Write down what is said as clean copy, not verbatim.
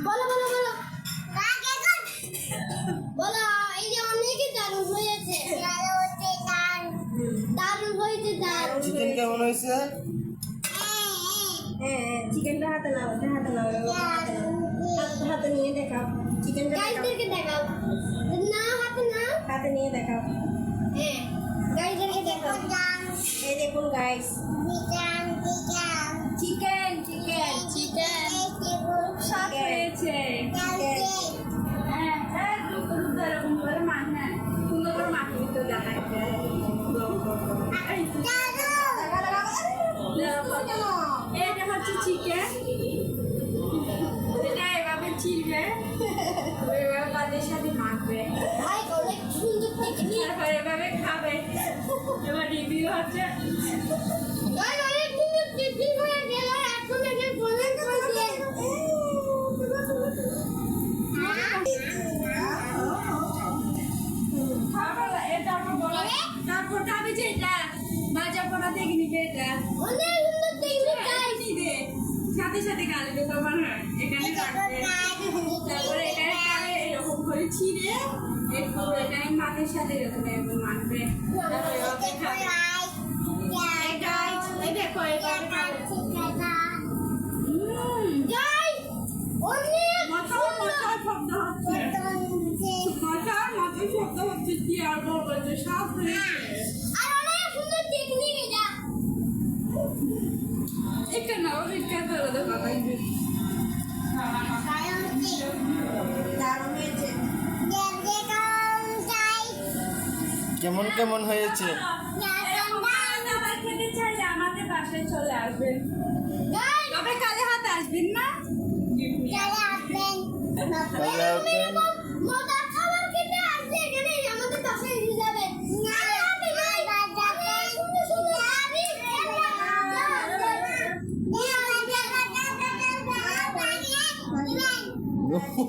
বলো বলো বলো বলো এই যে অনেকই দারুণ হয়েছে দারুণ হয়েছে দারুণ চিকেন কেমন হয়েছে? চিকেনটা হাতে নাও হাতে নিয়ে দেখাও চিকেনটা গাইডদেরকে দেখাও না হাতে না হাতে নিয়ে দেখাও হ্যাঁ গাইডদেরকে দেখাও এই দেখুন গাইস চিকেন চিকেন চিকেন স্বাদ হয়েছে এরকম করে মাখনা সুন্দর করে মাখিয়ে তো দেখাচ্ছে এটা হচ্ছে চিকেন এটা এভাবে ছিলবে এভাবে তাদের সাথে মাখবে ভাই অনেক সুন্দর টেকনিক তারপর এভাবে খাবে এবার রিভিউ হচ্ছে ভাই অনেক সুন্দর টেকনিক হয়ে গেল এখন একে বলেন করতে তারপর খাবে যে এটা ভাজা পড়া দেখিনি এটা অনেক সুন্দর টেকনিক গাইস সাথে সাথে গালে তো তোমার এখানে রাখবে তারপরে এখানে কালে এরকম করে ছিঁড়ে একটু এখানে মাছের সাথে এরকম এরকম মাখবে তারপরে এভাবে খাবে এই দেখো এভাবে খাবে গাইস অনেক মশার শব্দ হচ্ছে মশার শব্দ হচ্ছে কি আর বলবো যে সব হয়েছে আর অনেক সুন্দর টেকনিক এটা এখানে অনেকটা ধরে দেখো দারুণ হয়েছে কেমন কেমন হয়েছে? আবার খেতে চাইলে আমাদের বাসায় চলে আসবেন তবে কালে হাতে আসবেন না তাহলে আপনি মোটা খাবার খেতে আসলে এখানে আমাদের বাসায় এসে যাবেন No.